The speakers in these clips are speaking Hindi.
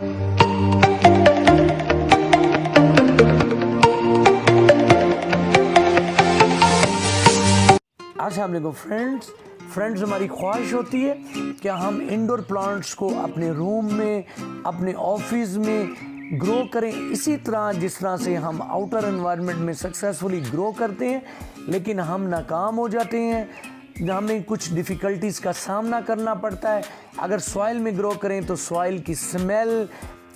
अस्सलाम वालेकुम फ्रेंड्स, हमारी ख्वाहिश होती है कि हम इंडोर प्लांट्स को अपने रूम में, अपने ऑफिस में ग्रो करें इसी तरह जिस तरह से हम आउटर एनवायरनमेंट में सक्सेसफुली ग्रो करते हैं, लेकिन हम नाकाम हो जाते हैं। हमें कुछ डिफ़िकल्टीज़ का सामना करना पड़ता है। अगर सॉइल में ग्रो करें तो सॉइल की स्मेल,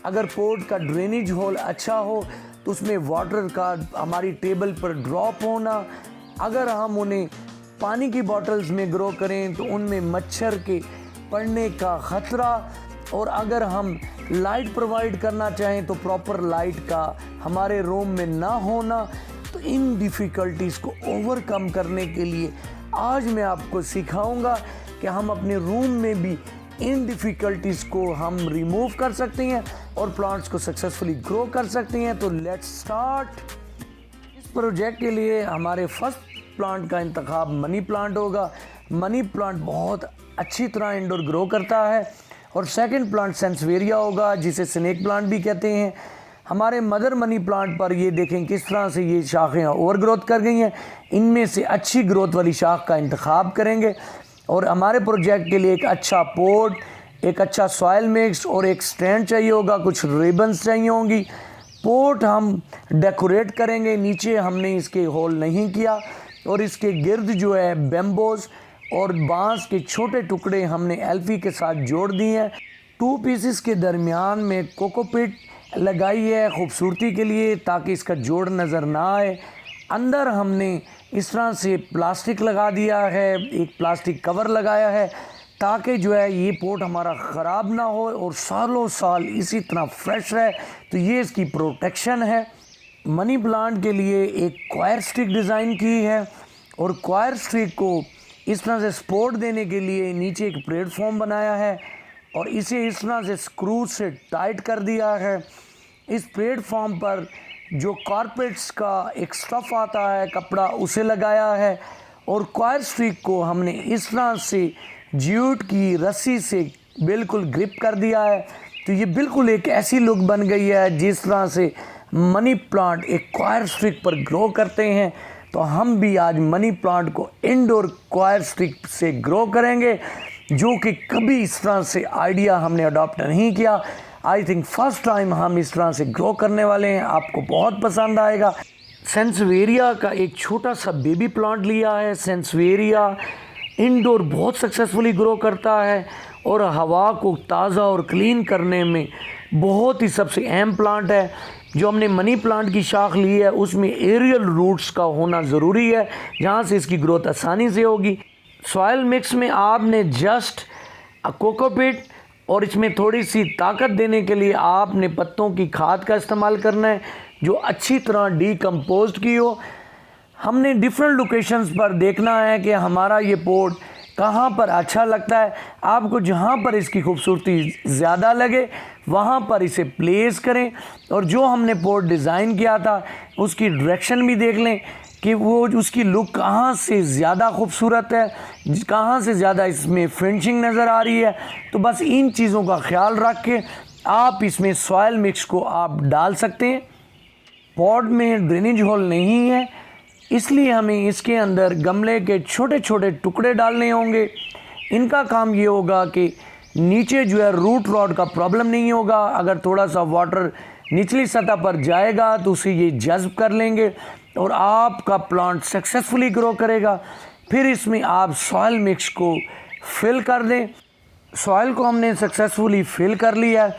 अगर पोट का ड्रेनेज होल अच्छा हो तो उसमें वाटर का हमारी टेबल पर ड्रॉप होना, अगर हम उन्हें पानी की बॉटल्स में ग्रो करें तो उनमें मच्छर के पड़ने का ख़तरा, और अगर हम लाइट प्रोवाइड करना चाहें तो प्रॉपर लाइट का हमारे रूम में ना होना। तो इन डिफ़िकल्टीज़ को ओवरकम करने के लिए आज मैं आपको सिखाऊंगा कि हम अपने रूम में भी इन डिफ़िकल्टीज़ को हम रिमूव कर सकते हैं और प्लांट्स को सक्सेसफुली ग्रो कर सकते हैं। तो लेट्स स्टार्ट। इस प्रोजेक्ट के लिए हमारे फर्स्ट प्लांट का इंतखाब मनी प्लांट होगा। मनी प्लांट बहुत अच्छी तरह इंडोर ग्रो करता है। और सेकंड प्लांट सेंसवेरिया होगा, जिसे स्नेक प्लांट भी कहते हैं। हमारे मदर मनी प्लांट पर ये देखें किस तरह से ये शाखें ओवर ग्रोथ कर गई हैं। इनमें से अच्छी ग्रोथ वाली शाख का इंतखाब करेंगे और हमारे प्रोजेक्ट के लिए एक अच्छा पोट, एक अच्छा सॉयल मिक्स और एक स्टैंड चाहिए होगा, कुछ रिबन्स चाहिए होंगी। पोट हम डेकोरेट करेंगे, नीचे हमने इसके होल नहीं किया और इसके गिर्द जो है बेम्बोस और बांस के छोटे टुकड़े हमने एल्फी के साथ जोड़ दिए हैं। 2 पीसेस के दरमियान में कोकोपीट लगाई है खूबसूरती के लिए, ताकि इसका जोड़ नज़र ना आए। अंदर हमने इस तरह से प्लास्टिक लगा दिया है, एक प्लास्टिक कवर लगाया है, ताकि जो है ये पोट हमारा ख़राब ना हो और सालों साल इसी तरह फ्रेश रहे। तो ये इसकी प्रोटेक्शन है। मनी प्लांट के लिए एक क्वायर स्टिक डिज़ाइन की है और क्वायर स्टिक को इस तरह से सपोर्ट देने के लिए नीचे एक प्लेटफॉर्म बनाया है और इसे इस तरह से स्क्रू से टाइट कर दिया है। इस प्लेटफॉर्म पर जो कारपेट्स का एक स्टफ़ आता है कपड़ा, उसे लगाया है और क्वायर स्टिक को हमने इस तरह से ज्यूट की रस्सी से बिल्कुल ग्रिप कर दिया है। तो ये बिल्कुल एक ऐसी लुक बन गई है जिस तरह से मनी प्लांट एक क्वायर स्टिक पर ग्रो करते हैं। तो हम भी आज मनी प्लांट को इंडोर क्वायर स्टिक से ग्रो करेंगे, जो कि कभी इस तरह से आइडिया हमने अडॉप्ट नहीं किया। आई थिंक फर्स्ट टाइम हम इस तरह से ग्रो करने वाले हैं, आपको बहुत पसंद आएगा। सेंसवेरिया का एक छोटा सा बेबी प्लांट लिया है। सेंसवेरिया इंडोर बहुत सक्सेसफुली ग्रो करता है और हवा को ताज़ा और क्लीन करने में बहुत ही सबसे अहम प्लांट है। जो हमने मनी प्लांट की शाख ली है उसमें एरियल रूट्स का होना ज़रूरी है, जहाँ से इसकी ग्रोथ आसानी से होगी। सॉयल मिक्स में आपने जस्ट कोकोपीट और इसमें थोड़ी सी ताकत देने के लिए आपने पत्तों की खाद का इस्तेमाल करना है, जो अच्छी तरह डीकम्पोज्ड की हो। हमने डिफरेंट लोकेशंस पर देखना है कि हमारा ये पोट कहाँ पर अच्छा लगता है। आपको जहाँ पर इसकी खूबसूरती ज़्यादा लगे वहाँ पर इसे प्लेस करें और जो हमने पोट डिज़ाइन किया था उसकी डायरेक्शन भी देख लें कि वो उसकी लुक कहाँ से ज़्यादा खूबसूरत है, कहाँ से ज़्यादा इसमें फिनिशिंग नज़र आ रही है। तो बस इन चीज़ों का ख्याल रख के आप इसमें सॉयल मिक्स को आप डाल सकते हैं। पॉट में ड्रेनेज होल नहीं है, इसलिए हमें इसके अंदर गमले के छोटे छोटे टुकड़े डालने होंगे। इनका काम ये होगा कि नीचे जो है रूट रॉड का प्रॉब्लम नहीं होगा। अगर थोड़ा सा वाटर निचली सतह पर जाएगा तो उसे ये जज़्ब कर लेंगे और आपका प्लांट सक्सेसफुली ग्रो करेगा। फिर इसमें आप सॉयल मिक्स को फिल कर दें। सॉयल को हमने सक्सेसफुली फिल कर लिया है।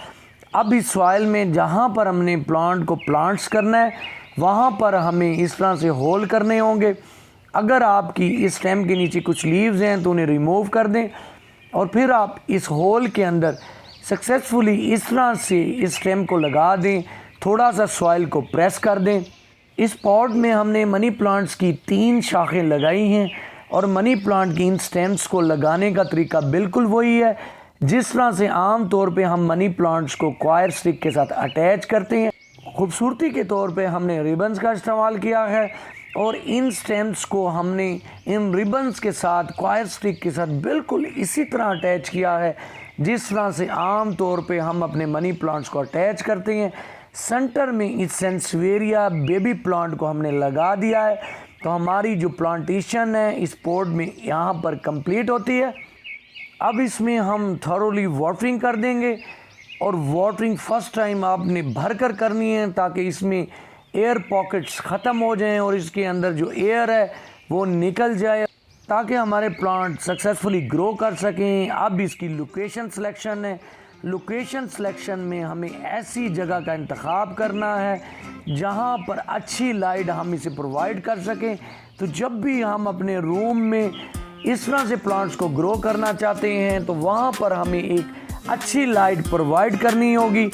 अब इस सॉयल में जहाँ पर हमने प्लांट को प्लांट्स करना है वहाँ पर हमें इस तरह से होल करने होंगे। अगर आपकी इस स्टेम के नीचे कुछ लीव्स हैं तो उन्हें रिमूव कर दें और फिर आप इस होल के अंदर सक्सेसफुली इस तरह से इस स्टेम को लगा दें। थोड़ा सा सॉइल को प्रेस कर दें। इस पॉट में हमने मनी प्लांट्स की 3 शाखें लगाई हैं और मनी प्लांट की इन स्टेम्स को लगाने का तरीका बिल्कुल वही है जिस तरह से आम तौर पे हम मनी प्लांट्स को क्वायर स्टिक के साथ अटैच करते हैं। खूबसूरती के तौर पे हमने रिबन्स का इस्तेमाल किया है और इन स्टेम्स को हमने इन रिबन्स के साथ क्वायर स्टिक के साथ बिल्कुल इसी तरह अटैच किया है जिस तरह से आम तौर पे हम अपने मनी प्लांट्स को अटैच करते हैं। सेंटर में इस सेंसवेरिया बेबी प्लांट को हमने लगा दिया है, तो हमारी जो प्लांटेशन है इस पॉट में यहाँ पर कंप्लीट होती है। अब इसमें हम थॉरोली वाटरिंग कर देंगे, और वाटरिंग फर्स्ट टाइम आपने भर कर करनी है ताकि इसमें एयर पॉकेट्स ख़त्म हो जाएं और इसके अंदर जो एयर है वो निकल जाए, ताकि हमारे प्लांट सक्सेसफुली ग्रो कर सकें। अब इसकी लोकेशन सिलेक्शन है। लोकेशन सिलेक्शन में हमें ऐसी जगह का इंतखाब करना है जहां पर अच्छी लाइट हम इसे प्रोवाइड कर सकें। तो जब भी हम अपने रूम में इस तरह से प्लांट्स को ग्रो करना चाहते हैं तो वहां पर हमें एक अच्छी लाइट प्रोवाइड करनी होगी।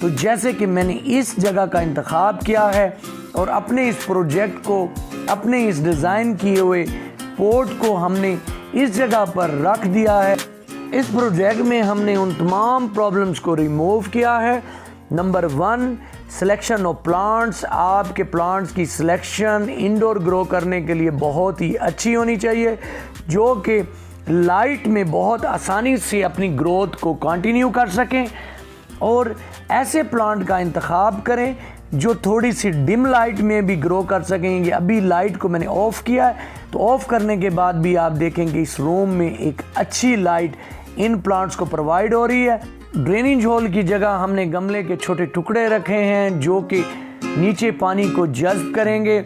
तो जैसे कि मैंने इस जगह का इंतखाब किया है और अपने इस प्रोजेक्ट को, अपने इस डिज़ाइन किए हुए पोर्ट को हमने इस जगह पर रख दिया है। इस प्रोजेक्ट में हमने उन तमाम प्रॉब्लम्स को रिमूव किया है। Number 1, selection of plants. आपके प्लांट्स की सिलेक्शन इंडोर ग्रो करने के लिए बहुत ही अच्छी होनी चाहिए, जो कि लाइट में बहुत आसानी से अपनी ग्रोथ को कंटिन्यू कर सकें। और ऐसे प्लांट का इंतखाब करें जो थोड़ी सी डिम लाइट में भी ग्रो कर सकेंगे। अभी लाइट को मैंने ऑफ़ किया है, तो ऑफ़ करने के बाद भी आप देखेंगे इस रूम में एक अच्छी लाइट इन प्लांट्स को प्रोवाइड हो रही है। ड्रेनेज होल की जगह हमने गमले के छोटे टुकड़े रखे हैं जो कि नीचे पानी को जज़्ब करेंगे।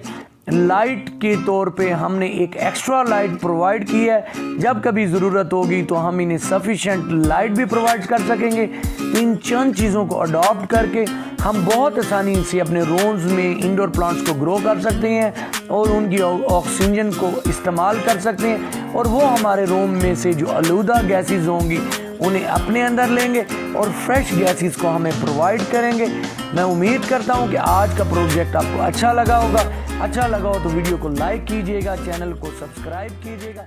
लाइट के तौर पे हमने एक एक्स्ट्रा लाइट प्रोवाइड की है, जब कभी ज़रूरत होगी तो हम इन्हें सफिशेंट लाइट भी प्रोवाइड कर सकेंगे। इन चंद चीज़ों को अडॉप्ट करके हम बहुत आसानी से अपने रूम्स में इंडोर प्लांट्स को ग्रो कर सकते हैं और उनकी ऑक्सीजन को इस्तेमाल कर सकते हैं, और वो हमारे रूम में से जो आलूदा गैसेस होंगी उन्हें अपने अंदर लेंगे और फ्रेश गैसेस को हमें प्रोवाइड करेंगे। मैं उम्मीद करता हूं कि आज का प्रोजेक्ट आपको अच्छा लगा होगा। अच्छा लगा हो तो वीडियो को लाइक कीजिएगा, चैनल को सब्सक्राइब कीजिएगा।